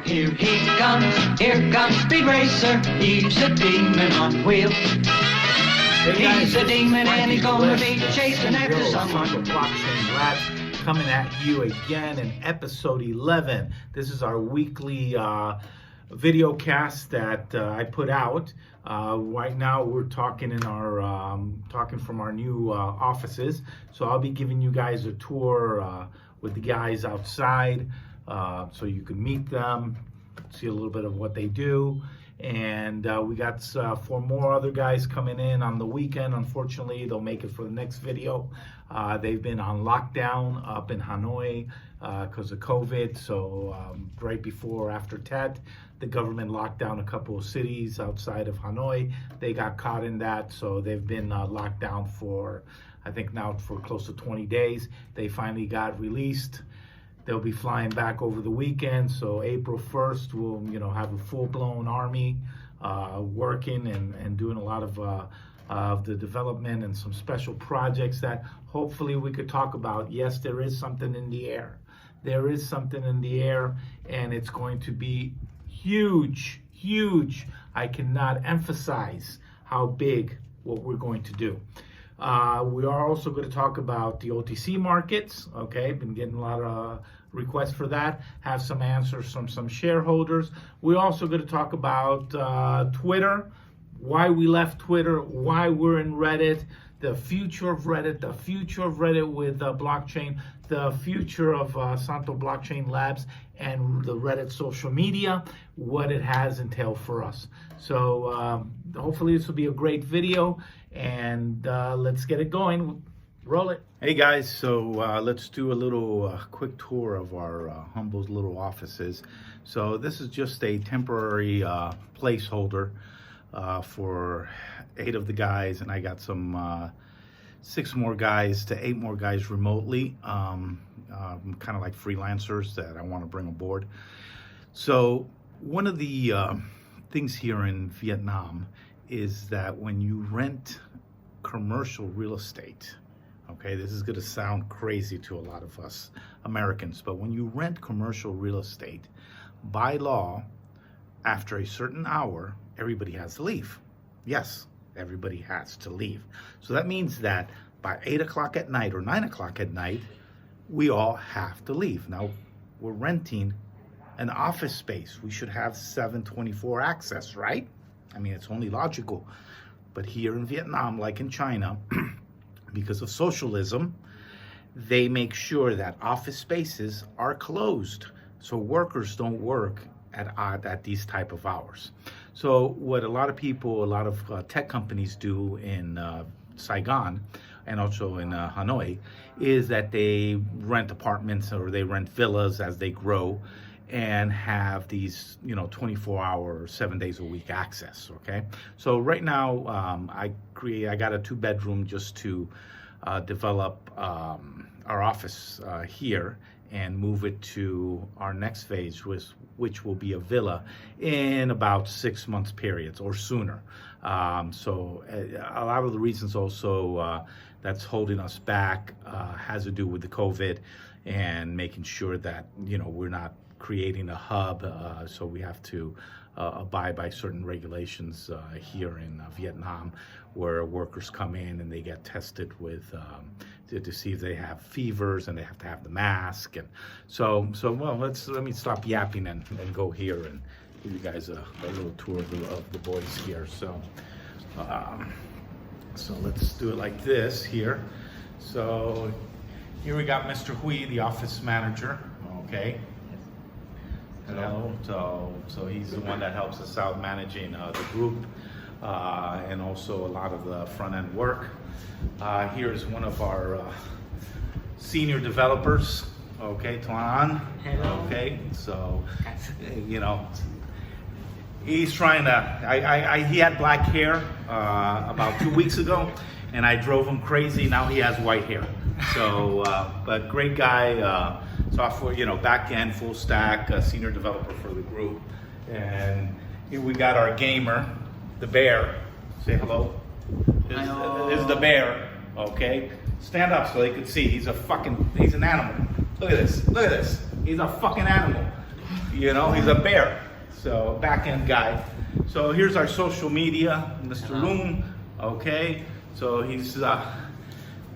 Here comes Speed Racer, he's a demon on wheels. He's a demon and he's gonna be chasing after someone. Santo Blockchain Labs coming at you again in episode 11. This is our weekly video cast that I put out. Right now we're talking in our talking from our new offices. So I'll be giving you guys a tour with the guys outside, so you can meet them, see a little bit of what they do. And we got 4 more other guys coming in on the weekend. Unfortunately, they'll make it for the next video. They've been on lockdown up in Hanoi because of COVID. So right before or after Tet, the government locked down a couple of cities outside of Hanoi. They got caught in that. So they've been locked down for, I think now for close to 20 days. They finally got released. They'll be flying back over the weekend, so April 1st we'll, have a full-blown army working and doing a lot of the development and some special projects that hopefully we could talk about. Yes, there is something in the air. There is something in the air, and it's going to be huge, huge. I cannot emphasize how big what we're going to do. We are also going to talk about the OTC markets. Okay, been getting a lot of requests for that. Have some answers from some shareholders. We're also going to talk about Twitter, why we left Twitter, why we're in Reddit, the future of Reddit, with blockchain, the future of Santo Blockchain Labs, and the Reddit social media, what it has entailed for us. So hopefully this will be a great video, and let's get it going. Roll it. Hey guys, so let's do a little quick tour of our humble little offices. So this is just a temporary placeholder for 8 of the guys, and I got some 6 more guys to 8 more guys remotely, kind of like freelancers that I want to bring aboard. So one of the things here in Vietnam is that when you rent commercial real estate, okay, this is going to sound crazy to a lot of us Americans, but when you rent commercial real estate, by law, after a certain hour, everybody has to leave. Yes, everybody has to leave. So that means that by 8 o'clock at night or 9 o'clock at night, we all have to leave. Now, we're renting an office space. We should have 7/24 access, right? I mean, it's only logical. But here in Vietnam, like in China, because of socialism, they make sure that office spaces are closed so workers don't work at these type of hours. So what a lot of people, a lot of tech companies do in Saigon and also in Hanoi is that they rent apartments or they rent villas as they grow and have these 24-hour 7 days a week access. Okay, so right now I got a 2-bedroom just to develop our office here and move it to our next phase, which will be a villa in about 6 months periods or sooner. So a lot of the reasons also that's holding us back has to do with the COVID and making sure that we're not creating a hub, so we have to abide by certain regulations here in Vietnam, where workers come in and they get tested with to see if they have fevers, and they have to have the mask. And so well, let me stop yapping and go here and give you guys a little tour of the boys here. So let's do it like this here. So here we got Mr. Hui, the office manager. Okay. Hello. So he's the one that helps us out managing the group and also a lot of the front end work. Here's one of our senior developers. Okay, Tuan. Hello. Okay, so he's trying to. He had black hair about 2 weeks ago, and I drove him crazy. Now he has white hair. So, but great guy. Software, back end, full stack, senior developer for the group. And here we got our gamer, the bear. Say hello. This is the bear. Okay, stand up so they can see. He's an animal. Look at this. He's a fucking animal. You know, he's a bear. So back end guy. So here's our social media, Mr. Loom. Okay, so he's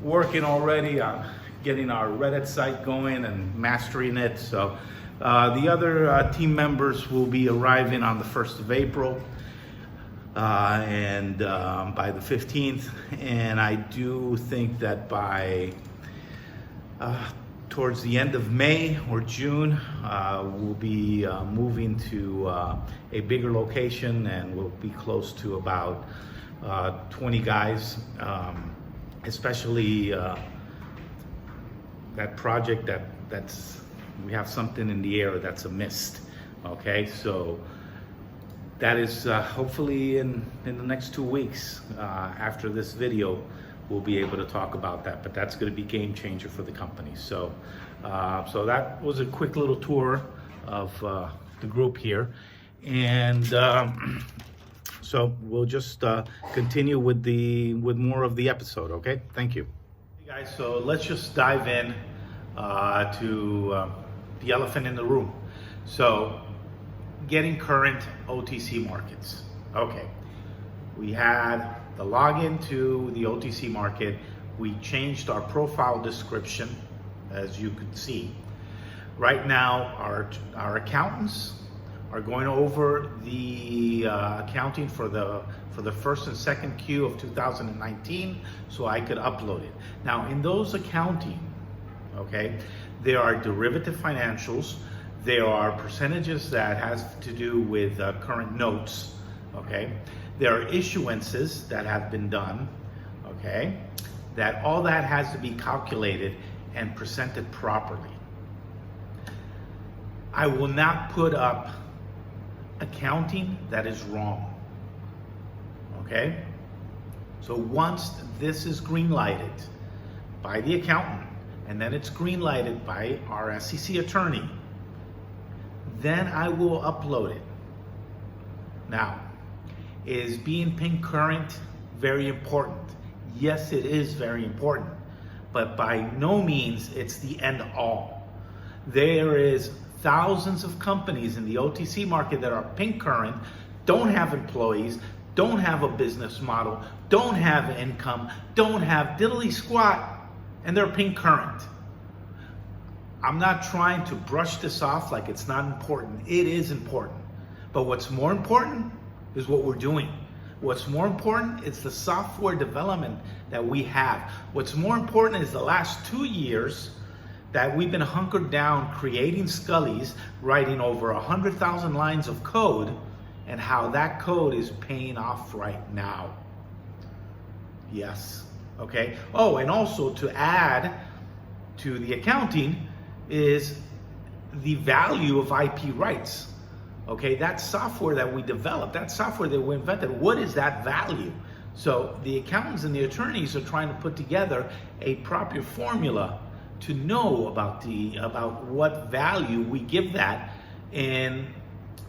working already on getting our Reddit site going and mastering it. So the other team members will be arriving on the 1st of April and by the 15th. And I do think that by towards the end of May or June, we'll be moving to a bigger location, and we'll be close to about 20 guys, especially that project that's we have something in the air that's a mist. Okay, so that is hopefully in the next 2 weeks after this video, we'll be able to talk about that. But that's going to be game changer for the company. So so that was a quick little tour of the group here, and so we'll just continue with more of the episode. Okay, thank you. Hey guys, so let's just dive in to the elephant in the room. So getting current OTC markets. Okay, we had the login to the OTC market. We changed our profile description, as you could see. Right now, our accountants are going over the accounting for the first and second Q of 2019, so I could upload it. Now, in those accounting, okay, there are derivative financials, there are percentages that has to do with current notes, okay. There are issuances that have been done, okay, that all that has to be calculated and presented properly. I will not put up accounting that is wrong, okay? So once this is green lighted by the accountant, and then it's green lighted by our SEC attorney, then I will upload it. Now, is being pink current very important? Yes, it is very important, but by no means it's the end all. There is thousands of companies in the OTC market that are pink current, don't have employees, don't have a business model, don't have income, don't have diddly squat, and they're pink current. I'm not trying to brush this off like it's not important. It is important. But what's more important is what we're doing. What's more important is the software development that we have. What's more important is the last 2 years that we've been hunkered down creating Scullies, writing over 100,000 lines of code, and how that code is paying off right now. Yes, okay. Oh, and also to add to the accounting is the value of IP rights. Okay, that software that we developed, that software that we invented, what is that value? So the accountants and the attorneys are trying to put together a proper formula to know about what value we give that in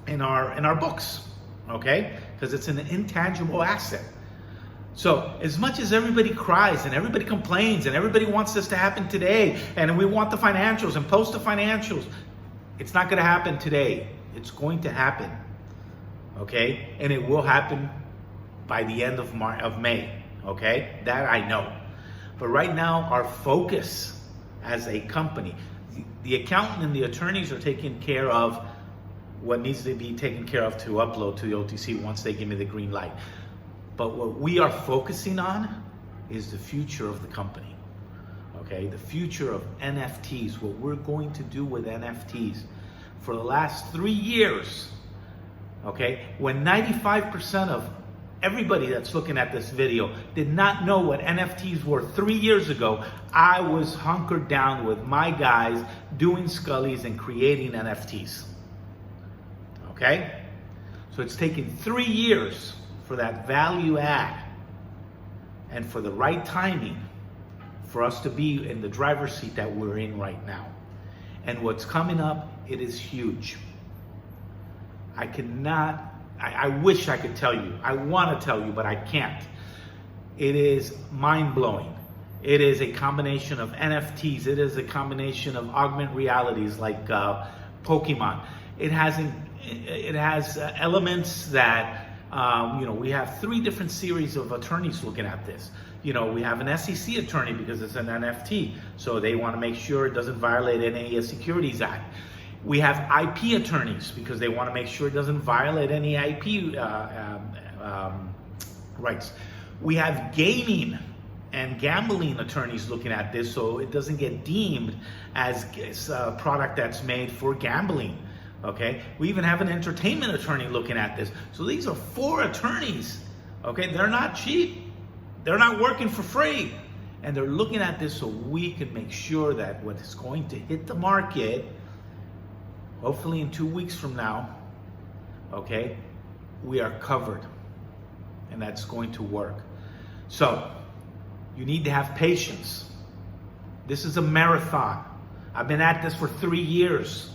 our books, okay? Because it's an intangible asset. So as much as everybody cries and everybody complains and everybody wants this to happen today, and we want the financials and post the financials, it's not going to happen today. It's going to happen, okay? And it will happen by the end of May, okay? That I know. But right now, our focus as a company, the accountant and the attorneys are taking care of what needs to be taken care of to upload to the OTC once they give me the green light. But what we are focusing on is the future of the company, okay? The future of NFTs, what we're going to do with NFTs. For the last 3 years, okay, when 95% of everybody that's looking at this video did not know what NFTs were 3 years ago, I was hunkered down with my guys doing Scullies and creating NFTs, okay? So it's taken 3 years for that value add and for the right timing for us to be in the driver's seat that we're in right now. And what's coming up, it is huge. I wish I could tell you. I want to tell you, but I can't. It is mind-blowing. It is a combination of NFTs. It is a combination of augmented realities like Pokemon. it has elements that we have 3 different series of attorneys looking at this. We have an SEC attorney because it's an NFT, so they want to make sure it doesn't violate any Securities Act. We have IP attorneys because they want to make sure it doesn't violate any IP rights. We have gaming and gambling attorneys looking at this, so it doesn't get deemed as a product that's made for gambling. Okay, we even have an entertainment attorney looking at this. So these are 4 attorneys. Okay, they're not cheap. They're not working for free. And they're looking at this so we can make sure that what is going to hit the market, hopefully in 2 weeks from now, okay, we are covered. And that's going to work. So you need to have patience. This is a marathon. I've been at this for 3 years.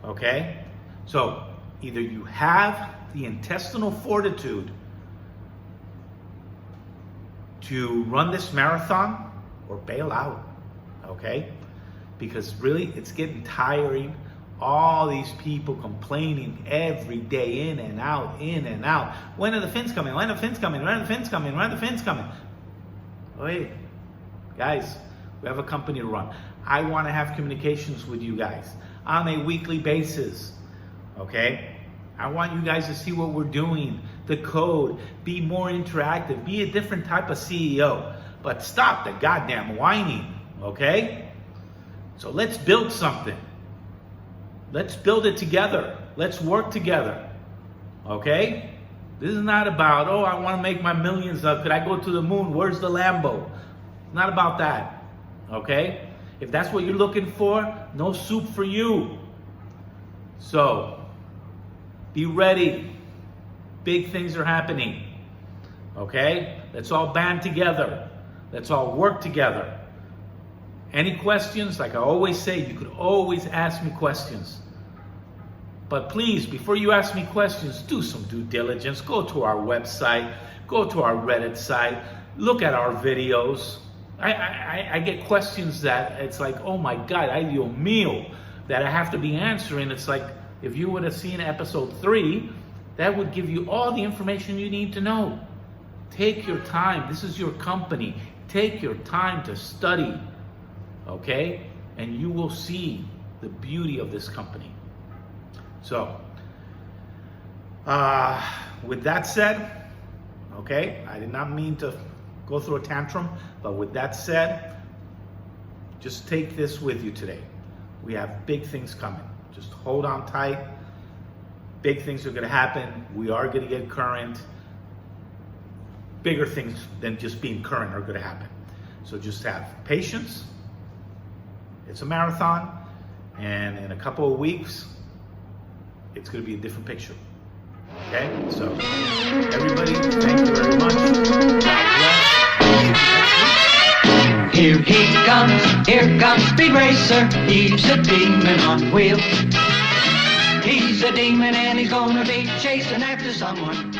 Okay? So either you have the intestinal fortitude to run this marathon or bail out. Okay? Because really it's getting tiring. All these people complaining every day, in and out, in and out. When are the fins coming? When are the fins coming? When are the fins coming? When are the fins coming? Wait, guys, we have a company to run. I want to have communications with you guys on a weekly basis, okay? I want you guys to see what we're doing, the code, be more interactive, be a different type of CEO, but stop the goddamn whining, okay? So let's build something. Let's build it together. Let's work together, okay? This is not about, oh, I want to make my millions. Could I go to the moon? Where's the Lambo? It's not about that, okay? If that's what you're looking for, no soup for you. So, be ready. Big things are happening, okay? Let's all band together. Let's all work together. Any questions? Like I always say, you could always ask me questions. But please, before you ask me questions, do some due diligence. Go to our website, go to our Reddit site, look at our videos. I get questions that it's like, oh my God, ay Dios mío, that I have to be answering. It's like, if you would have seen episode 3, that would give you all the information you need to know. Take your time. This is your company. Take your time to study, okay? And you will see the beauty of this company. So, with that said, okay, I did not mean to go through a tantrum, but with that said, just take this with you today. We have big things coming. Just hold on tight. Big things are going to happen. We are going to get current. Bigger things than just being current are going to happen. So just have patience. It's a marathon, and in a couple of weeks, it's going to be a different picture. Okay? So, everybody, thank you very much. God bless. Here he comes, Speed Racer. He's a demon on wheels. He's a demon and he's gonna be chasing after someone.